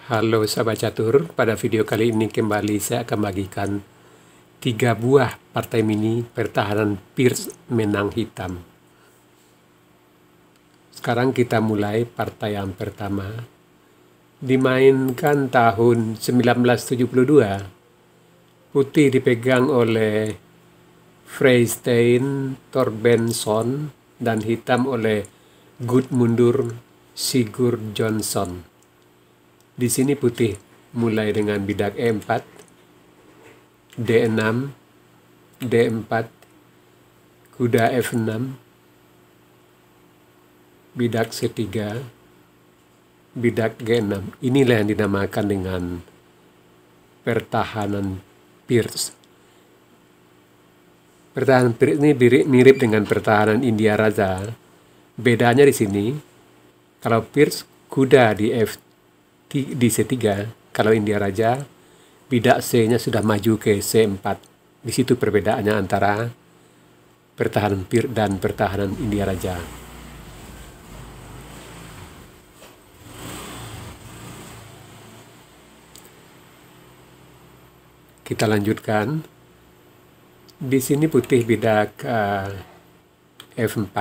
Halo sahabat catur, pada video kali ini kembali saya akan bagikan 3 buah partai mini pertahanan Peers Menang Hitam. Sekarang kita mulai partai yang pertama. Dimainkan tahun 1972. Putih dipegang oleh Freystein Thorbjørnson dan hitam oleh Gudmundur Sigurjonsson. Di sini putih mulai dengan bidak E4, D6, D4, kuda F6, bidak C3, bidak G6. Inilah yang dinamakan dengan pertahanan Peers. Pertahanan Peers ini mirip dengan pertahanan India Raja. Bedanya di sini, kalau Peers kuda di C3, kalau India Raja bidak C-nya sudah maju ke C4. Di situ perbedaannya antara pertahanan Peers dan pertahanan India Raja. Kita lanjutkan. Di sini putih bidak F4.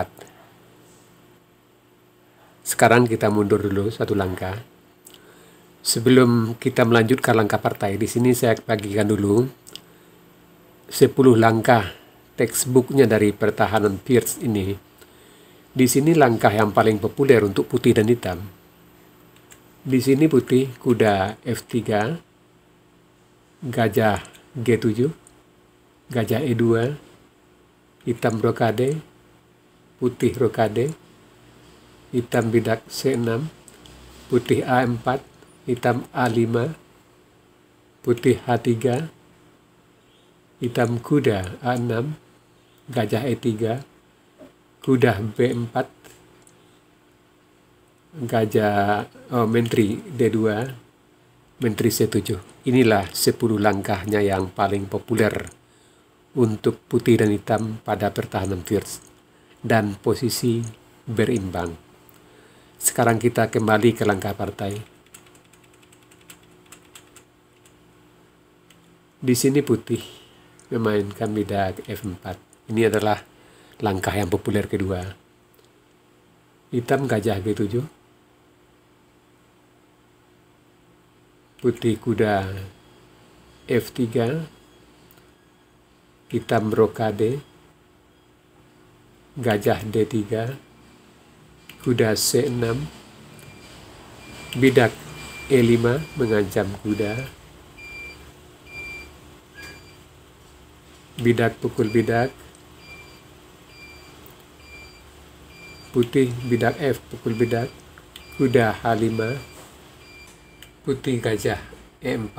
Sekarang kita mundur dulu satu langkah. Sebelum kita melanjutkan langkah partai, di sini saya bagikan dulu 10 langkah textbooknya dari pertahanan Peers ini. Di sini langkah yang paling populer untuk putih dan hitam. Di sini putih kuda F3, gajah G7, gajah E2, hitam rokade, putih rokade, hitam bidak C6, putih A4, hitam A5, putih H3, hitam kuda A6, gajah E3, kuda B4, menteri D2, menteri C7. Inilah 10 langkahnya yang paling populer untuk putih dan hitam pada pertahanan Peers dan posisi berimbang. Sekarang kita kembali ke langkah partai. Di sini putih memainkan bidak F4. Ini adalah langkah yang populer kedua. Hitam gajah G7. Putih kuda F3. Hitam rokade. Gajah D3. Kuda C6. Bidak E5 mengancam kuda. Bidak pukul bidak, putih bidak F pukul bidak, kuda H5, putih gajah E4,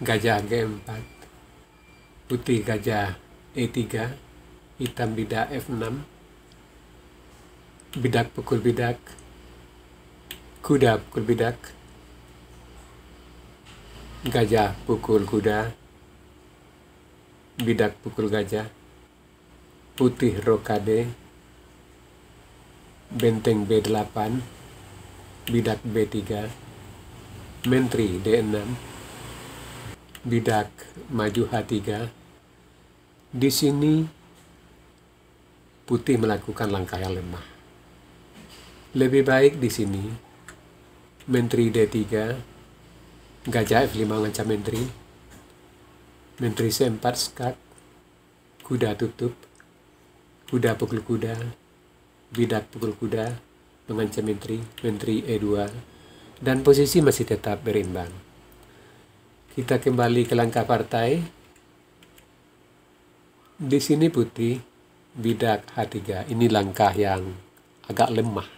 gajah G4, putih gajah E3, hitam bidak F6, bidak pukul bidak, kuda pukul bidak, gajah pukul kuda, bidak pukul gajah, putih rokade, benteng B8, bidak B3, menteri D6, bidak maju H3. Di sini putih melakukan langkah yang lemah. Lebih baik di sini menteri D3, gajah F5 mengancam menteri. Menteri C4 skak, kuda tutup, kuda pukul kuda, bidak pukul kuda, mengancam menteri, menteri E2, dan posisi masih tetap berimbang. Kita kembali ke langkah partai. Di sini putih, bidak H3. Ini langkah yang agak lemah,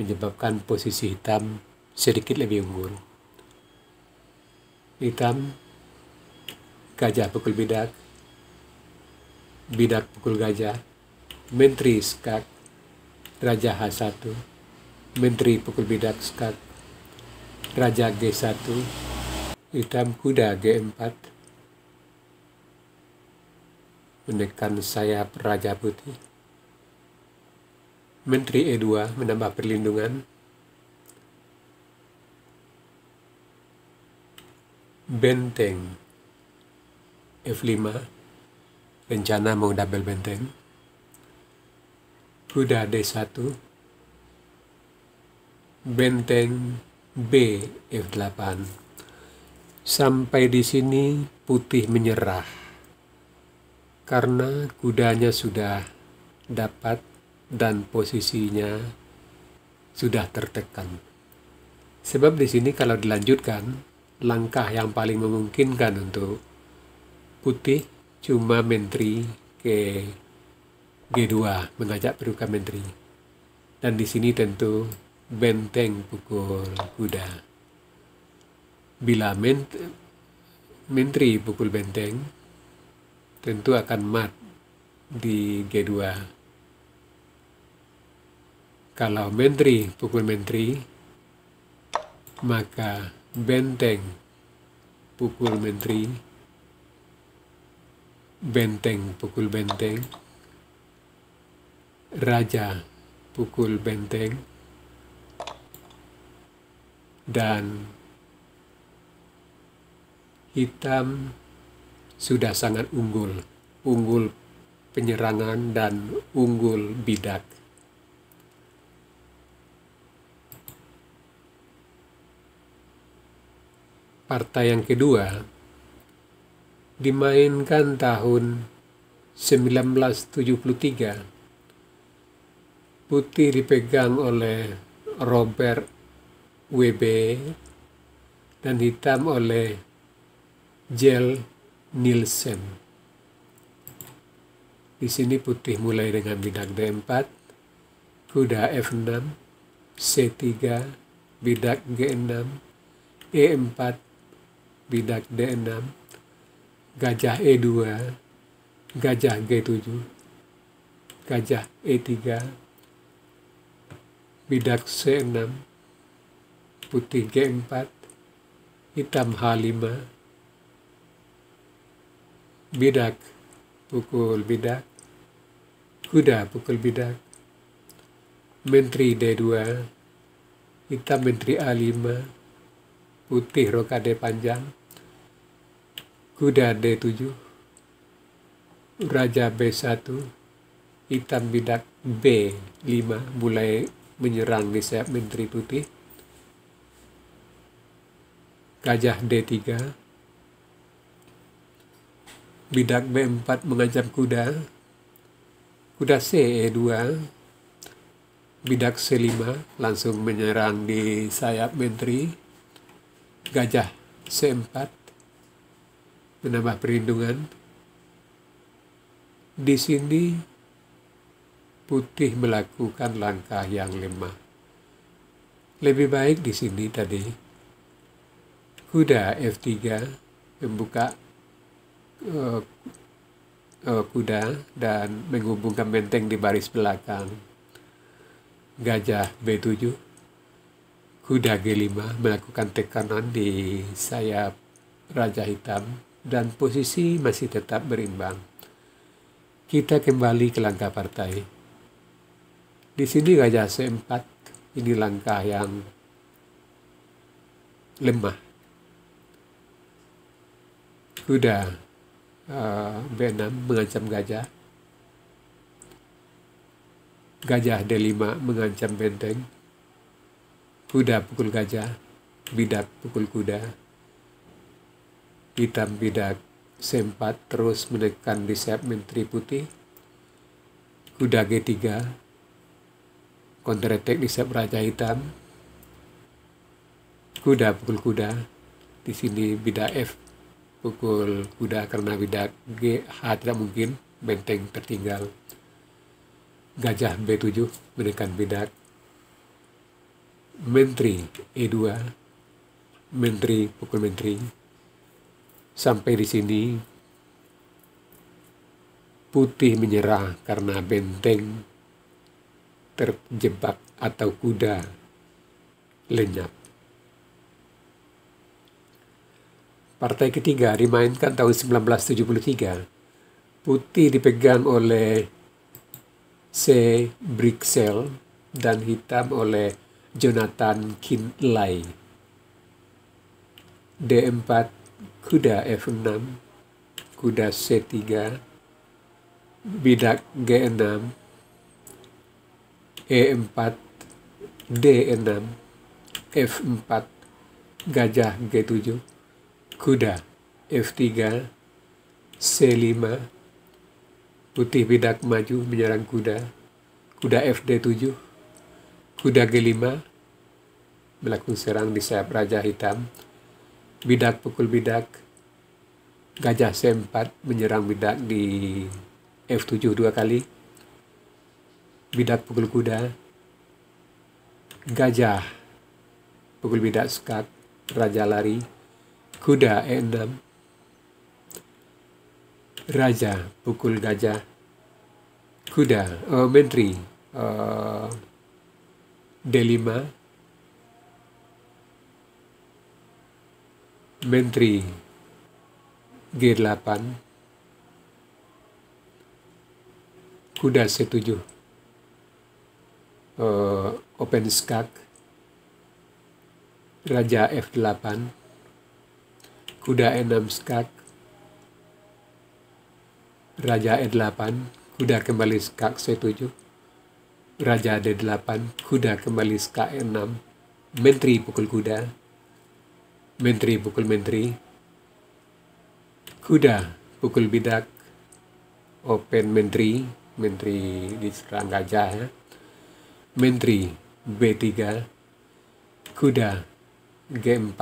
menyebabkan posisi hitam sedikit lebih unggul. Hitam gajah pukul bidak, bidak pukul gajah, menteri skak, raja H1, menteri pukul bidak skak, raja G1, hitam kuda G4, menekan sayap raja putih, menteri E2 menambah perlindungan, benteng F5, rencana mau double benteng. Kuda D1, benteng B F8. Sampai di sini putih menyerah karena kudanya sudah dapat dan posisinya sudah tertekan. Sebab di sini kalau dilanjutkan, langkah yang paling memungkinkan untuk putih cuma menteri ke G2, mengajak peruka menteri. Dan di sini tentu benteng pukul kuda. Bila menteri pukul benteng, tentu akan mat di G2. Kalau menteri pukul menteri, maka benteng pukul menteri, benteng pukul benteng, raja pukul benteng, dan hitam sudah sangat unggul penyerangan dan unggul bidak. Partai yang kedua dimainkan tahun 1973. Putih dipegang oleh Robert W.B. dan hitam oleh Jel Nielsen. Di sini putih mulai dengan bidak D4, kuda F6, C3, bidak G6, E4, bidak D6, gajah E2, gajah G7, gajah E3, bidak C6, putih G4, hitam H5, bidak pukul bidak, kuda pukul bidak, menteri D2, hitam menteri A5, putih rokade panjang, kuda D7, raja B1, hitam bidak B5 mulai menyerang di sayap menteri putih, gajah D3, bidak B4 mengancam kuda, kuda C E2, bidak C5 langsung menyerang di sayap menteri, gajah C4 menambah perlindungan. Di sini putih melakukan langkah yang lemah. Lebih baik di sini tadi kuda F3 membuka kuda dan menghubungkan benteng di baris belakang. Gajah B7, kuda G5 melakukan tekanan di sayap raja hitam dan posisi masih tetap berimbang. Kita kembali ke langkah partai. Di sini gajah C4, ini langkah yang lemah. Kuda B6 mengancam gajah. Gajah D5 mengancam benteng. Kuda pukul gajah, bidak pukul kuda. Hitam bidak C4 terus menekan di sayap menteri putih. Kuda G3 counter attack di sayap raja hitam. Kuda pukul kuda. Di sini bidak F pukul kuda karena bidak H tidak mungkin, benteng tertinggal. Gajah B7 menekan bidak. Menteri E2, menteri pukul menteri. Sampai di sini putih menyerah karena benteng terjebak atau kuda lenyap. Partai ketiga dimainkan tahun 1973. Putih dipegang oleh C. Brixel dan hitam oleh Jonathan Kinlay. D4, kuda F6, kuda C3, bidak G6, E4, D6, F4, gajah G7, kuda F3, C5, putih bidak maju menyerang kuda, kuda FD7, kuda G5, melakukan serang di sayap raja hitam, bidak pukul bidak, gajah C4 menyerang bidak di F7 2 kali, bidak pukul kuda, gajah pukul bidak skak, raja lari, kuda E6, raja pukul gajah, kuda menteri D5, menteri G8, kuda C7, open skak, raja F8, kuda E6 skak, raja E8, kuda kembali skak C7, raja D8, kuda kembali skak E6, menteri pukul kuda, menteri pukul menteri, kuda pukul bidak, open menteri, menteri diserang gajah ya, menteri B3, kuda G4.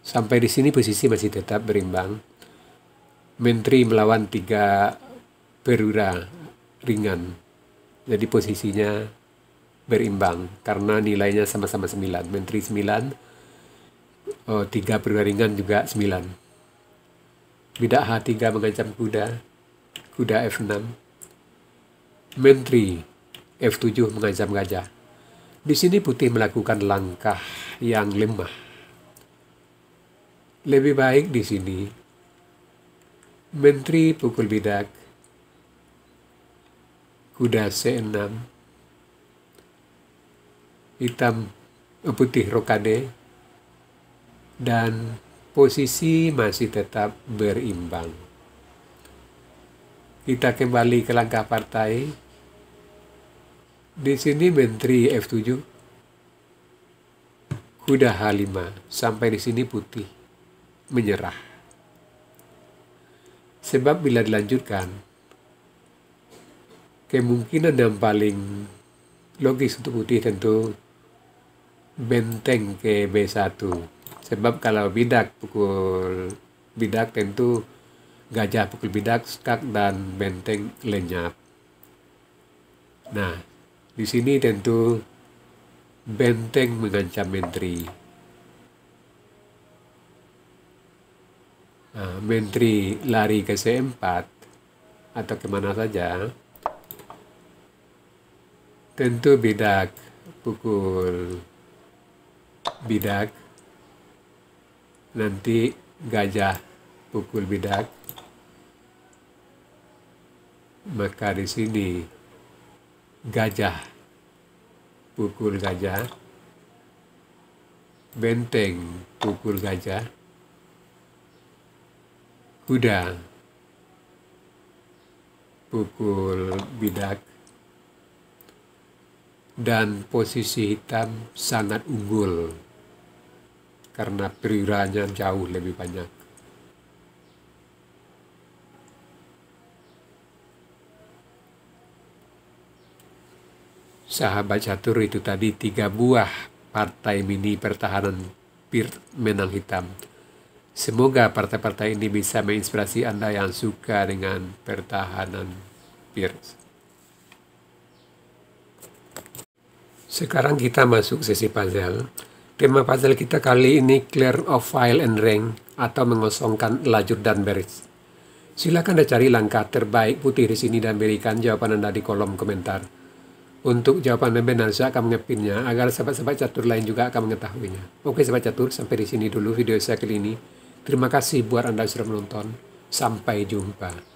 Sampai di sini posisi masih tetap berimbang. Menteri melawan 3 perwira ringan. Jadi posisinya berimbang karena nilainya sama-sama 9. Menteri 9, 3 perwira ringan juga 9. Bidak H3 mengancam kuda, kuda F6. Menteri F7 mengancam gajah. Di sini putih melakukan langkah yang lemah. Lebih baik di sini menteri pukul bidak, kuda C6, hitam putih rokade, dan posisi masih tetap berimbang. Kita kembali ke langkah partai. Di sini menteri F7, kuda H5, sampai di sini putih menyerah. Sebab bila dilanjutkan, kemungkinan yang paling logis untuk putih tentu benteng ke B1. Sebab kalau bidak pukul bidak tentu gajah pukul bidak, skak, dan benteng lenyap. Nah, di sini tentu benteng mengancam menteri. Nah, menteri lari ke C4 atau kemana saja. Tentu bidak pukul bidak, nanti gajah pukul bidak. Maka di sini gajah pukul gajah, benteng pukul gajah, kuda pukul bidak, dan posisi hitam sangat unggul karena perwiranya jauh lebih banyak. Sahabat catur, itu tadi 3 buah partai mini pertahanan PIR Menang Hitam. Semoga partai-partai ini bisa menginspirasi Anda yang suka dengan pertahanan PIR. Sekarang kita masuk sesi puzzle. Tema puzzle kita kali ini clear of file and rank atau mengosongkan lajur dan baris. Silakan Anda cari langkah terbaik putih di sini dan berikan jawaban Anda di kolom komentar. Untuk jawaban yang benar, saya akan mengepinnya agar sahabat-sahabat catur lain juga akan mengetahuinya. Oke sahabat catur, sampai di sini dulu video saya kali ini. Terima kasih buat Anda yang sudah menonton. Sampai jumpa.